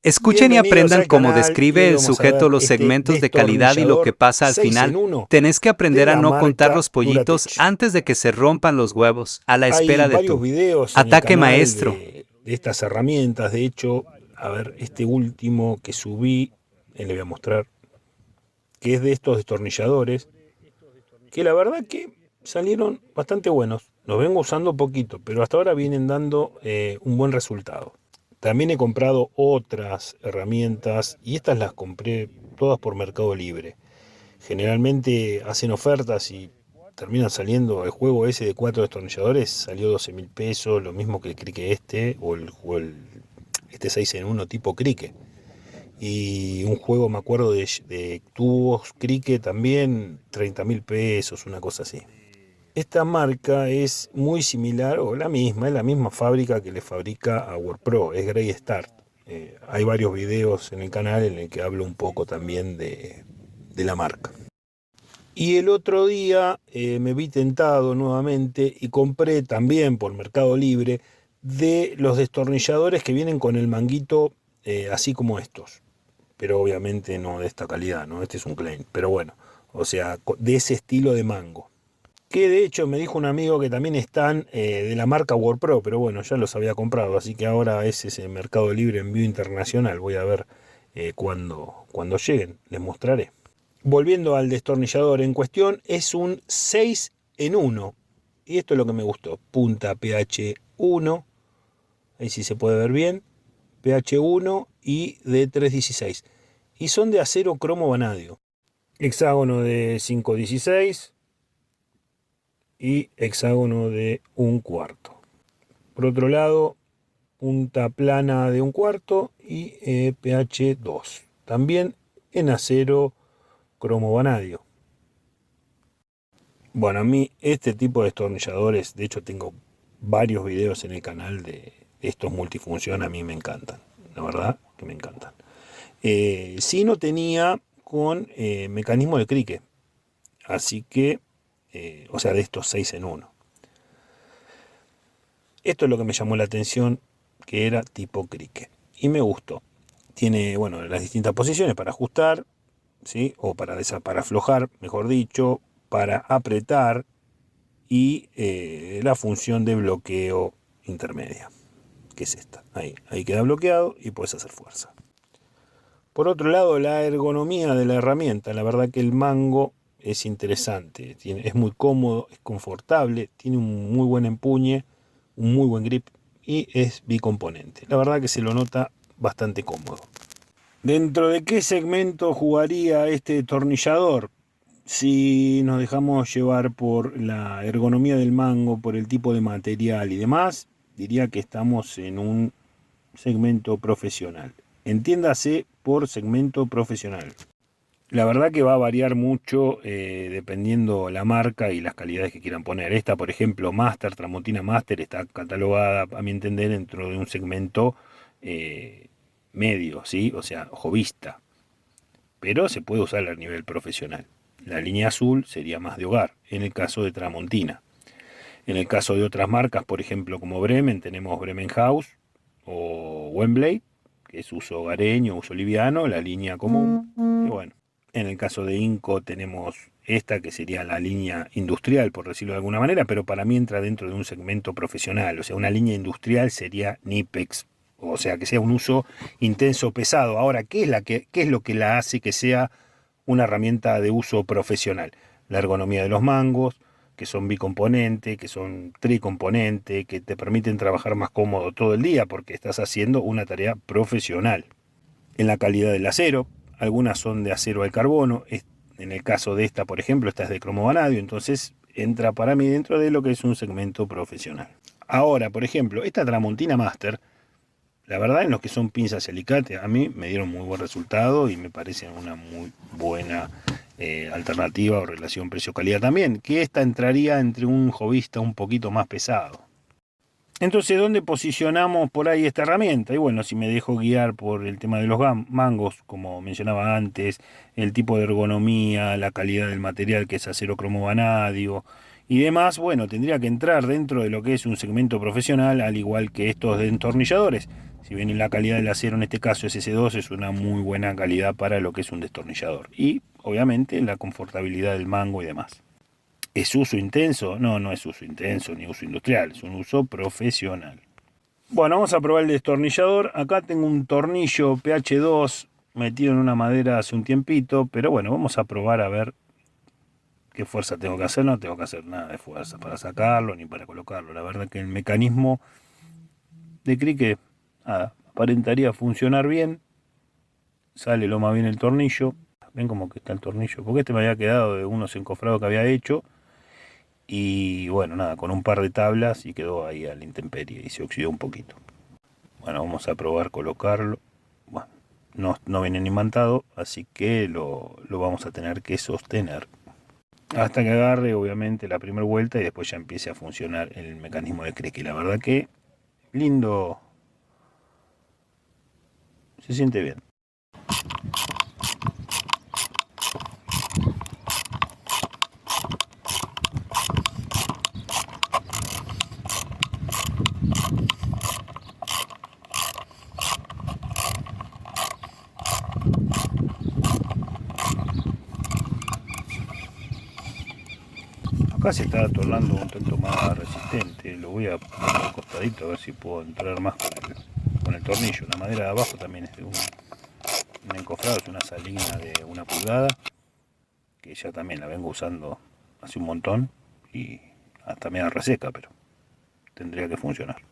Escuchen y Bienvenidos aprendan al cómo canal y describe hoy el vamos a sujeto ver los este segmentos de calidad y lo que destornillador pasa al 6 final. en 1 Tenés que de aprender a la no contar marca los pollitos Duratech. antes de que se rompan los huevos, a la Hay espera de varios tu videos en el ataque canal maestro. de estas herramientas. De hecho, a ver, este último que subí, le voy a mostrar, que es de estos destornilladores, que la verdad que salieron bastante buenos. Los vengo usando poquito, pero hasta ahora vienen dando un buen resultado. También he comprado otras herramientas y estas las compré todas por Mercado Libre. Generalmente hacen ofertas y terminan saliendo el juego ese de 4 destornilladores, salió 12.000 pesos, lo mismo que el crique este, este 6 en 1 tipo crique. Y un juego, me acuerdo, de tubos crique también, 30.000 pesos, una cosa así. Esta marca es muy similar, o la misma, es la misma fábrica que le fabrica a WordPro, es Grey Start. Hay varios videos en el canal en el que hablo un poco también de la marca. Y el otro día me vi tentado nuevamente y compré también por Mercado Libre de los destornilladores que vienen con el manguito así como estos. Pero obviamente no de esta calidad, ¿no? Este es un Klein. Pero bueno, o sea, de ese estilo de mango. Que de hecho me dijo un amigo que también están de la marca WordPro, pero bueno, ya los había comprado. Así que ahora ese es el Mercado Libre envío internacional. Voy a ver cuando lleguen, les mostraré. Volviendo al destornillador en cuestión, es un 6 en 1. Y esto es lo que me gustó. Punta pH 1, ahí sí se puede ver bien. pH 1 y de 316. Y son de acero cromo vanadio. Hexágono de 516 y hexágono de 1/4. Por otro lado, punta plana de 1/4 y pH 2. También en acero cromo vanadio. Bueno, a mí este tipo de destornilladores, de hecho tengo varios videos en el canal de estos multifunción, a mí me encantan, la verdad que me encantan. Sí no tenía con mecanismo de crique, así que, o sea, de estos 6 en 1. Esto es lo que me llamó la atención, que era tipo crique, y me gustó. Tiene, bueno, las distintas posiciones para ajustar, ¿sí? O para aflojar, mejor dicho, para apretar, y la función de bloqueo intermedia, que es esta. Ahí queda bloqueado y puedes hacer fuerza. Por otro lado, la ergonomía de la herramienta, la verdad que el mango es interesante, es muy cómodo, es confortable, tiene un muy buen empuñe, un muy buen grip y es bicomponente. La verdad que se lo nota bastante cómodo. ¿Dentro de qué segmento jugaría este destornillador? Si nos dejamos llevar por la ergonomía del mango, por el tipo de material y demás, diría que estamos en un segmento profesional. Entiéndase por segmento profesional. La verdad que va a variar mucho dependiendo la marca y las calidades que quieran poner. Esta, por ejemplo, Master, Tramontina Master, está catalogada, a mi entender, dentro de un segmento medio, ¿sí? O sea, jovista. Pero se puede usar a nivel profesional. La línea azul sería más de hogar, en el caso de Tramontina. En el caso de otras marcas, por ejemplo, como Bremen, tenemos Bremen House o Wembley, que es uso hogareño, uso liviano, la línea común. Y bueno, en el caso de Inco tenemos esta, que sería la línea industrial, por decirlo de alguna manera, pero para mí entra dentro de un segmento profesional. O sea, una línea industrial sería Nipex, o sea, que sea un uso intenso, pesado. Ahora, ¿qué es lo que la hace que sea una herramienta de uso profesional? La ergonomía de los mangos, que son bicomponente, que son tricomponente, que te permiten trabajar más cómodo todo el día porque estás haciendo una tarea profesional. En la calidad del acero, algunas son de acero al carbono, en el caso de esta, por ejemplo, esta es de cromo vanadio, entonces entra para mí dentro de lo que es un segmento profesional. Ahora, por ejemplo, esta Tramontina Master, la verdad en los que son pinzas y alicate, a mí me dieron muy buen resultado y me parece una muy buena alternativa o relación precio-calidad también, que esta entraría entre un jovista un poquito más pesado. Entonces, ¿dónde posicionamos por ahí esta herramienta? Y bueno, si me dejo guiar por el tema de los mangos, como mencionaba antes, el tipo de ergonomía, la calidad del material que es acero cromo vanadio y demás, bueno, tendría que entrar dentro de lo que es un segmento profesional, al igual que estos destornilladores. Si bien la calidad del acero en este caso es SS2, es una muy buena calidad para lo que es un destornillador. Y obviamente la confortabilidad del mango y demás. ¿Es uso intenso? No, no es uso intenso ni uso industrial, es un uso profesional. Bueno, vamos a probar el destornillador. Acá tengo un tornillo PH2 metido en una madera hace un tiempito, pero bueno, vamos a probar a ver qué fuerza tengo que hacer. No tengo que hacer nada de fuerza para sacarlo ni para colocarlo. La verdad que el mecanismo de crique aparentaría funcionar bien. Sale lo más bien el tornillo. Ven como que está el tornillo, porque este me había quedado de unos encofrados que había hecho. Y bueno, nada, con un par de tablas y quedó ahí a la intemperie y se oxidó un poquito. Bueno, vamos a probar colocarlo. Bueno, no viene ni imantado, así que lo vamos a tener que sostener hasta que agarre obviamente la primera vuelta y después ya empiece a funcionar el mecanismo de crique. La verdad que lindo, se siente bien. Acá se está tornando un tanto más resistente. Lo voy a poner al costadito a ver si puedo entrar más con el tornillo. La madera de abajo también es de un encofrado, es una salina de 1 pulgada, que ya también la vengo usando hace un montón y hasta me da reseca, pero tendría que funcionar.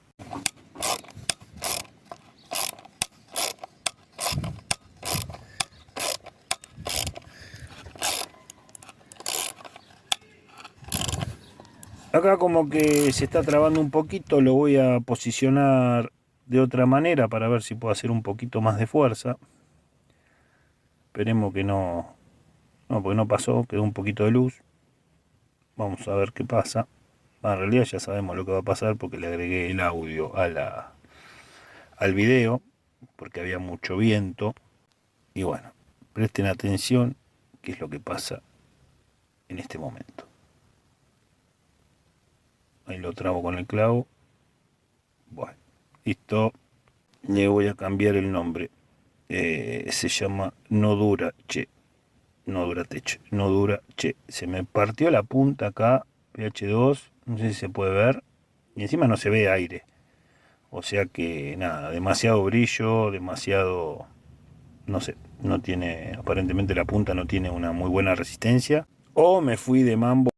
Acá como que se está trabando un poquito, lo voy a posicionar de otra manera para ver si puedo hacer un poquito más de fuerza. Esperemos que no, porque no pasó, quedó un poquito de luz. Vamos a ver qué pasa. En realidad ya sabemos lo que va a pasar porque le agregué el audio al video, porque había mucho viento. Y bueno, presten atención qué es lo que pasa en este momento. Ahí lo trabo con el clavo. Bueno, listo. Le voy a cambiar el nombre. Se llama No Dura Che. No Dura Tech. No Dura Che. Se me partió la punta acá. PH2. No sé si se puede ver. Y encima no se ve aire. O sea que nada, demasiado brillo, demasiado... No sé, no tiene... Aparentemente la punta no tiene una muy buena resistencia. O me fui de mambo